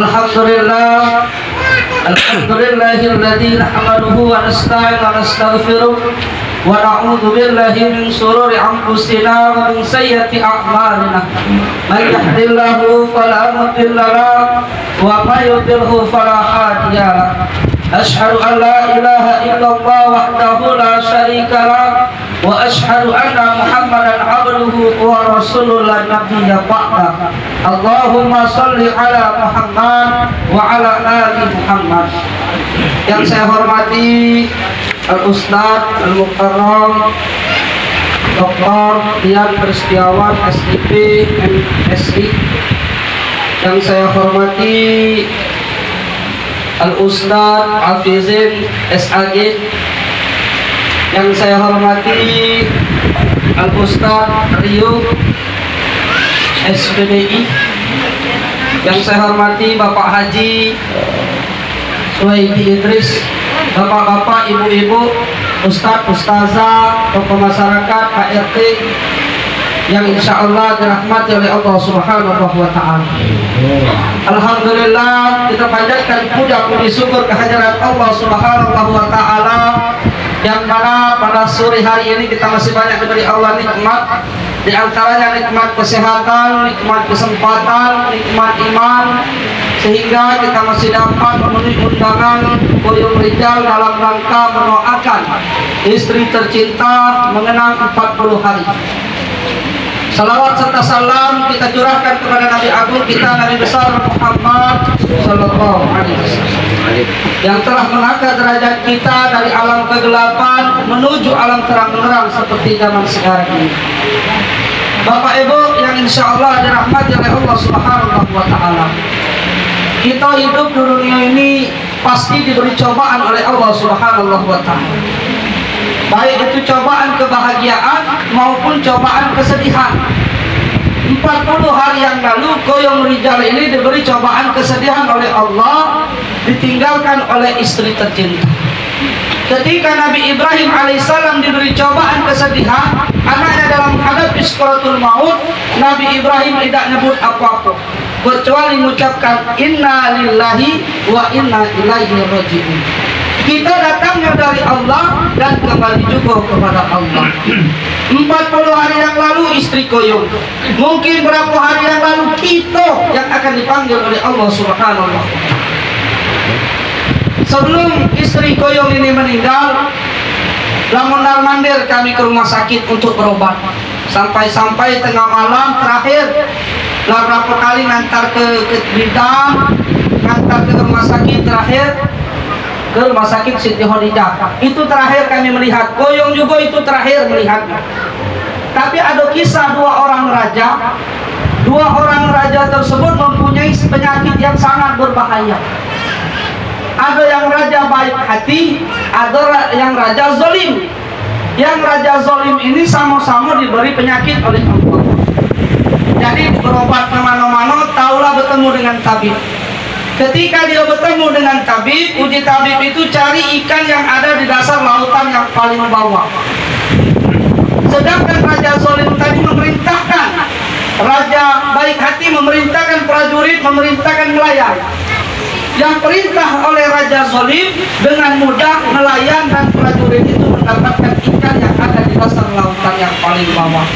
Alhamdulillah, alhamdulillahilladzi nahmaduhu wa nasta'inu wa nastaghfiruh wa na'udzu billahi min shururi anfusina wa min sayyiati a'malina. Man yahdihillahu fala mudilla lahu wa may yudlilhu fala hadiya lahu. Asyhadu an la ilaha illallah wahdahu la syarika lahu wa asyhadu anna Muhammadan abduhu wa rasulul la nabiyya ba'da. Allahumma shalli ala Muhammad wa ala ali Muhammad. Yang saya hormati Al-Ustaz Al-Mukarram Dr. Dian Pristiawan SIP MSI. Yang saya hormati Al-Ustaz Hafizin SAG. Yang saya hormati Al-Ustaz Rio SPDI. Yang saya hormati Bapak Haji Suwaidi Idris, bapak-bapak, ibu-ibu, ustadz, ustazah, tokoh masyarakat, KRT yang insya Allah dirahmati oleh Allah Subhanahu wa Ta'ala. Alhamdulillah, kita panjatkan puja puji syukur kehadirat Allah Subhanahu wa Ta'ala, yang mana pada sore hari ini kita masih banyak diberi Allah nikmat, di antaranya nikmat kesehatan, nikmat kesempatan, nikmat iman, sehingga kita masih dapat memenuhi undangan Boyong Rijal dalam rangka mendoakan istri tercinta mengenang 40 hari. Salawat serta salam kita curahkan kepada Nabi Agung kita, Nabi besar Muhammad Sallallahu Alaihi Wasallam, yang telah mengangkat derajat kita dari alam kegelapan menuju alam terang-terang seperti zaman sekarang ini. Bapak Ibu yang insya Allah dirahmati oleh Allah Subhanahu wa Ta'ala, kita hidup di dunia ini pasti diberi cobaan oleh Allah Subhanahu wa Ta'ala, baik itu cobaan kebahagiaan maupun cobaan kesedihan. 40 hari yang lalu Boyong Rijal ini diberi cobaan kesedihan oleh Allah, ditinggalkan oleh istri tercinta. Ketika Nabi Ibrahim alaihissalam diberi cobaan kesedihan, anaknya dalam menghadapi sekaratul maut, Nabi Ibrahim tidak nyebut apa-apa kecuali mengucapkan inna lillahi wa inna ilaihi raji'un. Kita datangnya dari Allah dan kembali juga kepada Allah. 40 hari yang lalu istri Koyong, mungkin berapa hari yang lalu kita yang akan dipanggil oleh Allah Subhanahu wa Ta'ala. Sebelum istri Koyong ini meninggal, lamunan mandir kami ke rumah sakit untuk berobat. Sampai tengah malam terakhir, beberapa kali ngantar ke Bidang, ngantar ke rumah sakit terakhir, ke rumah sakit Siti Khadijah. Itu terakhir kami melihat. Koyong juga itu terakhir melihatnya. Tapi ada kisah dua orang raja. Dua orang raja tersebut mempunyai penyakit yang sangat berbahaya. Ada yang raja baik hati, ada yang raja zalim. Yang raja zalim ini sama-sama diberi penyakit oleh Allah. Jadi berobat kemana-mana, taulah bertemu dengan tabib. Ketika dia bertemu dengan tabib, uji tabib itu cari ikan yang ada di dasar lautan yang paling bawah. Sedangkan raja zalim tadi memerintahkan, raja baik hati memerintahkan prajurit, memerintahkan nelayan. Yang perintah oleh raja zalim dengan mudah nelayan dan prajurit itu mendapatkan ikan yang ada di dasar lautan yang paling bawah.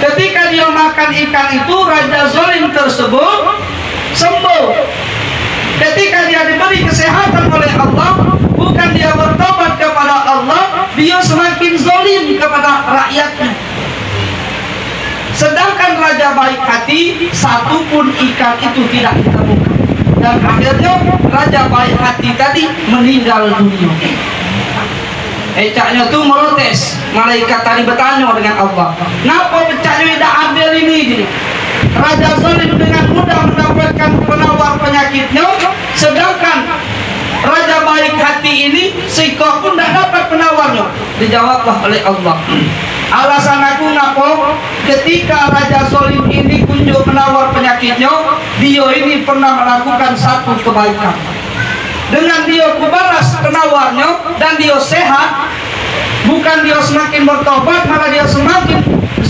Ketika dia makan ikan itu, raja zalim tersebut sembuh. Ketika dia diberi kesehatan oleh Allah, bukan dia bertobat kepada Allah, dia semakin zalim kepada rakyatnya. Sedangkan raja baik hati, satu pun ikan itu tidak ditemukan. Dan akhirnya raja baik hati tadi meninggal dunia. Ecaknya tuh merotes. Malaikat tadi bertanya dengan Allah, kenapa pecahnya tidak adil ini? Raja zalim dengan mudah mendapatkan penawar penyakitnya, sedangkan raja baik hati ini sikoh pun tidak dapat penawarnya. Dijawablah oleh Allah, alasan aku ngapa ketika raja zalim ini kunjung menawar penyakitnya, dia ini pernah melakukan satu kebaikan. Dengan dia kubalas penawarnya dan dia sehat, bukan dia semakin bertobat, malah dia semakin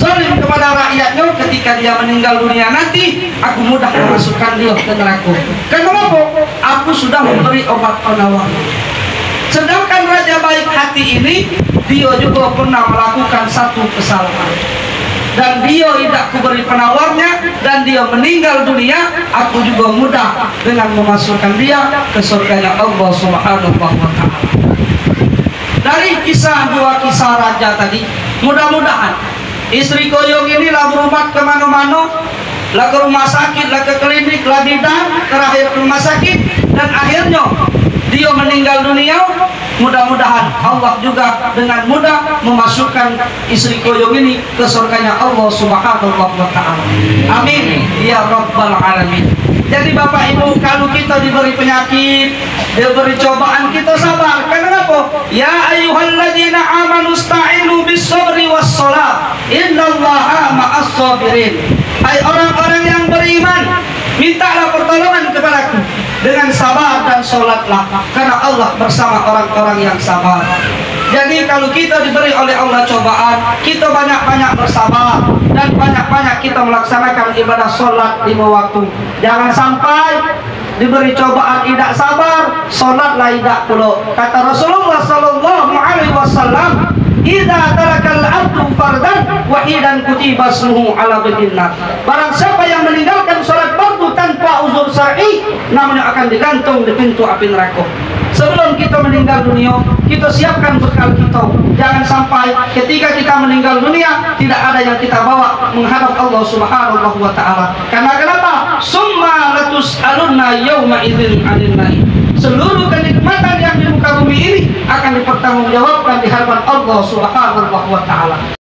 zalim kepada rakyatnya, ketika dia meninggal dunia nanti, aku mudah memasukkan dia ke neraka. Kenapa? Aku sudah memberi obat penawar. Sedangkan raja baik hati ini, dia juga pernah melakukan satu kesalahan, dan dia tidak kuberi penawarnya, dan dia meninggal dunia, aku juga mudah dengan memasukkan dia ke surganya Allah Subhanahu wa ta'ala. Dari dua kisah raja tadi, mudah-mudahan istri koyong ini lah berobat kemana-mana, lah ke rumah sakit, lah ke klinik, lah bidan, terakhir ke rumah sakit, dan akhirnya dia meninggal dunia. Mudah-mudahan Allah juga dengan mudah memasukkan istri koyong ini ke surganya Allah Subhanahu wa ta'ala. Amin ya rabbal alamin. Jadi Bapak Ibu, kalau kita diberi penyakit, diberi cobaan, kita sabar. Kenapa? Ya ayyuhalladzina amanu sta'inu bis sabri was shalah, innallaha ma'as sabirin. Hai orang-orang yang beriman, mintalah pertolongan kepadaku dengan sabar dan sholatlah, karena Allah bersama orang-orang yang sabar. Jadi kalau kita diberi oleh Allah cobaan, kita banyak-banyak bersabar dan banyak-banyak kita melaksanakan ibadah sholat 5 waktu. Jangan sampai diberi cobaan tidak sabar, sholatlah tidak pula. Kata Rasulullah sallallahu alaihi wasallam, idza tarakal abdu fardan wahidan kutiba ismuhu ala bidillah. Barang siapa yang meninggalkan salat fardu tanpa uzur syar'i, namanya akan digantung di pintu api neraka. Sebelum kita meninggal dunia, kita siapkan bekal kita. Jangan sampai ketika kita meninggal dunia tidak ada yang kita bawa menghadap Allah Subhanahu wa ta'ala. Karena kenapa? Summa latus'alunna yawma idzin 'anil na'im. Seluruh kenikmatan yang di muka bumi ini akan dipertanggungjawabkan di hadapan Allah Subhanahu wa ta'ala.